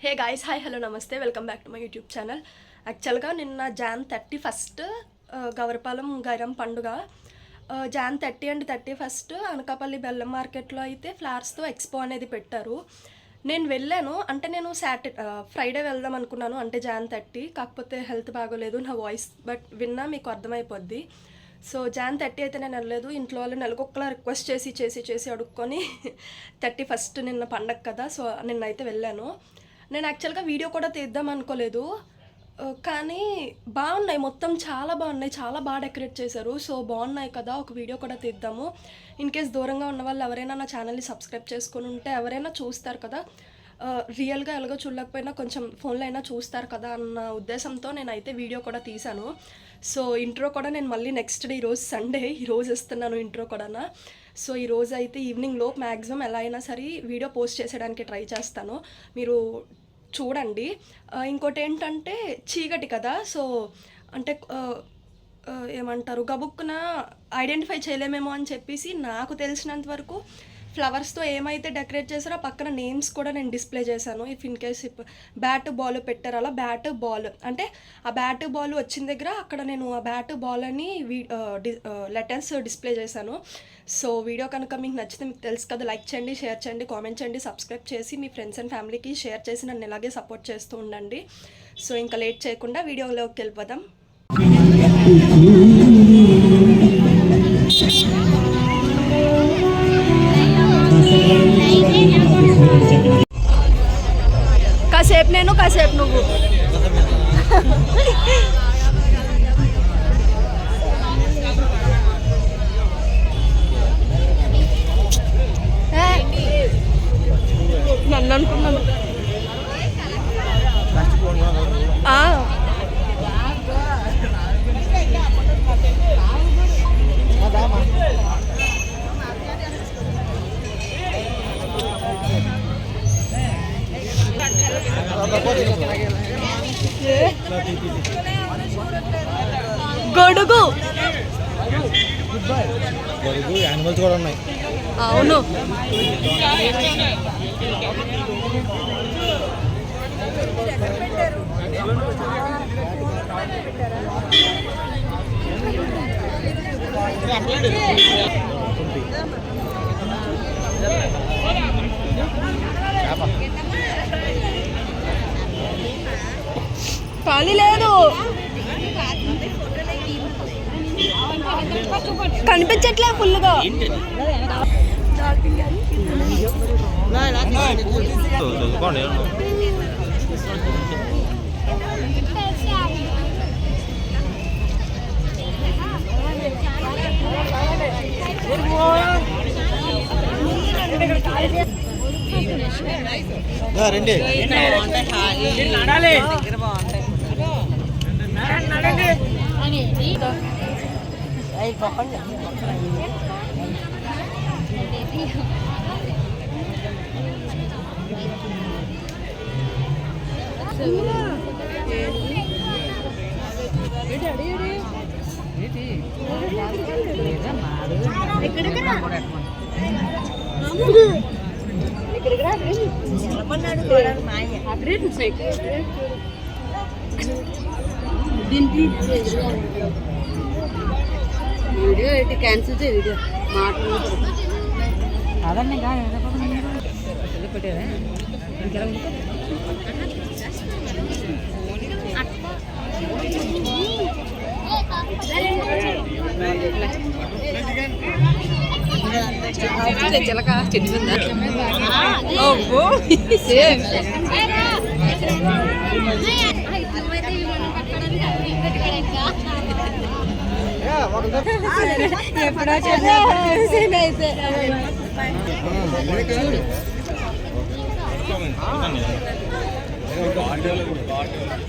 Hey guys, hi, hello, నమస్తే, welcome back to my YouTube channel. యాక్చువల్గా నిన్న John 31 Gowrapalem గైరం పండుగ. జాన్ 30 అండ్ 31 అనకాపల్లి బెల్లం మార్కెట్లో అయితే ఫ్లవర్స్తో ఎక్స్పో అనేది పెట్టారు. నేను వెళ్ళాను, అంటే నేను ఫ్రైడే వెళ్దాం అనుకున్నాను, అంటే జాన్ 30. కాకపోతే హెల్త్ బాగోలేదు, నా వాయిస్ బట్ విన్నా మీకు అర్థమైపోద్ది. సో జాన్ 30 అయితే నేను వెళ్ళలేదు. ఇంట్లో వాళ్ళు నెలకొక్కలా రిక్వెస్ట్ చేసి అడుక్కొని 31 నిన్న పండగ కదా, సో నిన్నైతే వెళ్ళాను. నేను యాక్చువల్గా వీడియో కూడా తీద్దాం అనుకోలేదు, కానీ బాగున్నాయి, మొత్తం చాలా బాగున్నాయి, చాలా బాగా డెకరేట్ చేశారు. సో బాగున్నాయి కదా, ఒక వీడియో కూడా తీద్దాము. ఇన్ కేస్ దూరంగా ఉన్న వాళ్ళు ఎవరైనా నా ఛానల్ని సబ్స్క్రైబ్ చేసుకుని ఉంటే ఎవరైనా చూస్తారు కదా, రియల్గా ఎలాగో చూడలేకపోయినా కొంచెం ఫోన్లో అయినా చూస్తారు కదా అన్న ఉద్దేశంతో నేనైతే వీడియో కూడా తీశాను. సో ఇంట్రో కూడా నేను మళ్ళీ నెక్స్ట్ డే, ఈరోజు సండే, ఈరోజు ఇస్తున్నాను ఇంట్రో కూడా. సో ఈరోజు అయితే ఈవినింగ్ లోపు మ్యాక్సిమం ఎలా అయినా సరే వీడియో పోస్ట్ చేసేయడానికి ట్రై చేస్తాను, మీరు చూడండి. ఇంకోటి ఏంటంటే చీకటి కదా, సో అంటే ఏమంటారు, గబుక్కున ఐడెంటిఫై చేయలేమేమో అని చెప్పేసి నాకు తెలిసినంత వరకు ఫ్లవర్స్తో ఏమైతే డెకరేట్ చేశారో ఆ పక్కన నేమ్స్ కూడా నేను డిస్ప్లే చేశాను. ఇన్ కేస్ బ్యాట్ బాల్ పెట్టారు, అలా బ్యాట్ బాల్ అంటే ఆ బ్యాట్ బాల్ వచ్చిన దగ్గర అక్కడ నేను ఆ బ్యాట్ బాల్ అని లెటర్స్ డిస్ప్లే చేశాను. సో వీడియో కనుక మీకు నచ్చితే, మీకు తెలుసు కదా, లైక్ చేయండి, షేర్ చేయండి, కామెంట్ చేయండి, సబ్స్క్రైబ్ చేసి మీ ఫ్రెండ్స్ అండ్ ఫ్యామిలీకి షేర్ చేసి నన్ను ఇలాగే సపోర్ట్ చేస్తూ ఉండండి. సో ఇంకా లేట్ చేయకుండా వీడియోలోకి వెళ్ళిపోదాం. కాసేపు నేను, కాసేపు నువ్వు. నన్ను అనుకున్నాను. గొడుగు యానిమల్స్ కూడా ఉన్నాయి. అవును, ఖాళీ లేదు, కనిపించట్లే ఫుల్గా. రండి వీడియో అయితే క్యాన్సిల్ చేయ, వీడియో మాటలు అదన్నీ పెట్టారా చిలక చెట్టుందా? ఎప్పుడో అయితే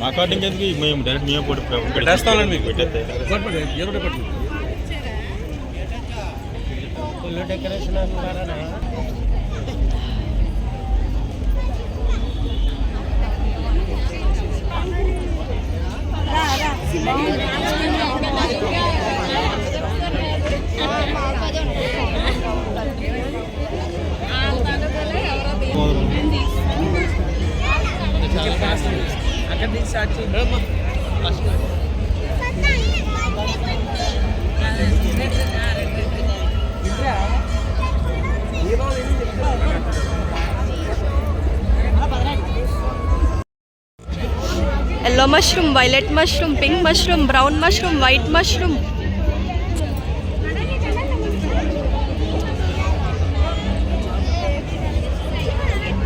అకార్డింగ్ ఎందుకు మేము డైరెక్ట్ మేము పెట్టేస్తామండి, మీకు పెట్టేస్తే ఫుల్ డెకరేషన్ అంటున్నారా? Yellow mushroom, violet mushroom, pink mushroom, brown mushroom, white mushroom.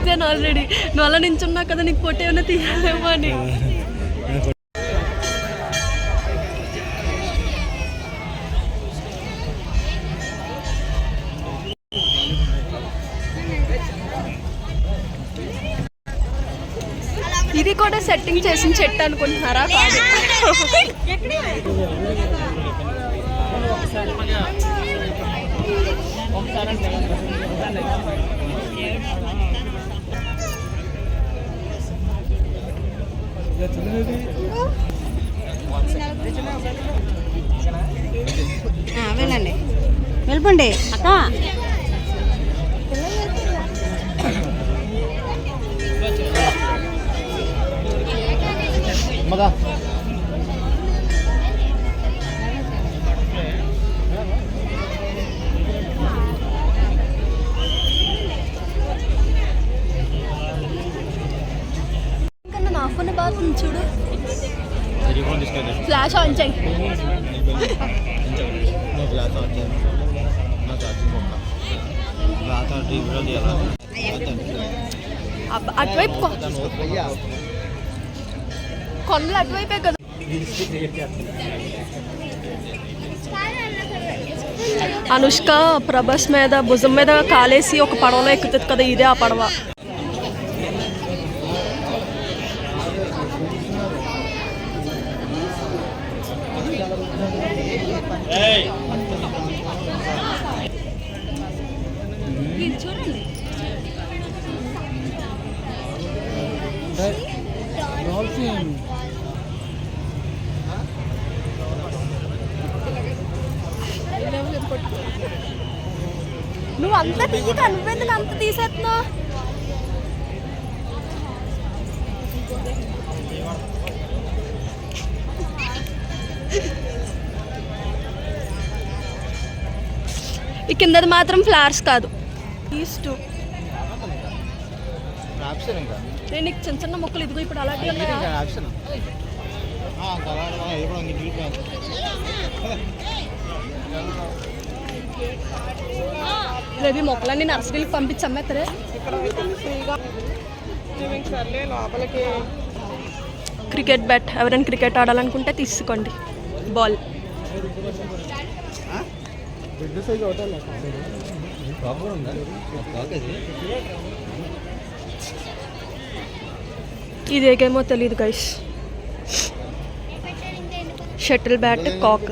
నేను ఆల్రెడీ నువ్వు అలా నించున్నా కదా, నీకు ఫోటో ఏమైనా తీయాలేమో అని. ఇది కూడా సెట్టింగ్ చేసిన చెట్టు అనుకుంటున్నారా? కాదు. వెళ్ళండి, వెళ్ళిపోండి అక్క. నా ఫోన్ బాగుంది చూడు. ఫ్లాష్ ఆన్ చేయి. అటువైపు కొండలు అటువైపే కదా. అనుష్క ప్రభాస్ మీద భుజం మీద కాలేసి ఒక పడవలో ఎక్కుతుంది కదా, ఇదే ఆ పడవ. చూడండి, నువ్వు అంత తీయక నువ్వెందుకు అంత తీసేస్తున్నావు? ఈ కిందది మాత్రం ఫ్లవర్స్ కాదు, ఈస్ట్. నేను నీకు చిన్న చిన్న మొక్కలు ఇదిగో ఇప్పుడు అలాంటివి ఉన్నాయా? రేపు మొక్కలన్నీ నర్సరీకి పంపించమ్మేత్తరే. క్రికెట్ బ్యాట్, ఎవరైనా క్రికెట్ ఆడాలనుకుంటే తీసుకోండి. బాల్ ఇదేకేమో తెలియదు గైస్. షటిల్ బ్యాట్, కాక్.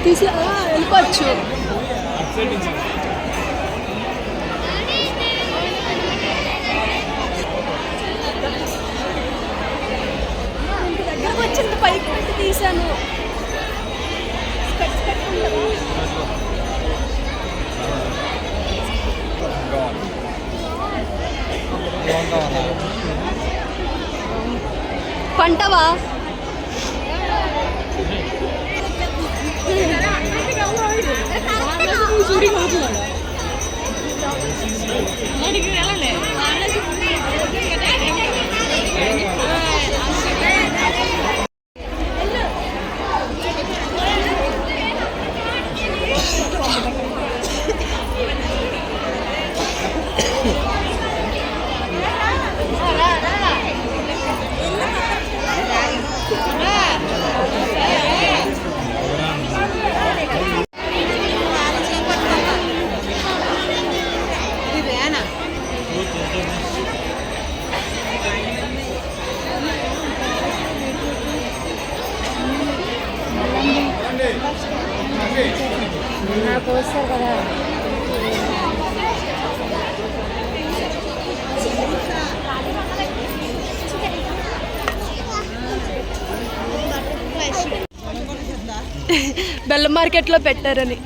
తీసి వెళ్ళిపోవచ్చు. దగ్గరకు వచ్చింది, పైకి పెట్టి తీసాను. పంటవా? నాకు వస్తారు కదా. బెల్లం మార్కెట్లో పెట్టారని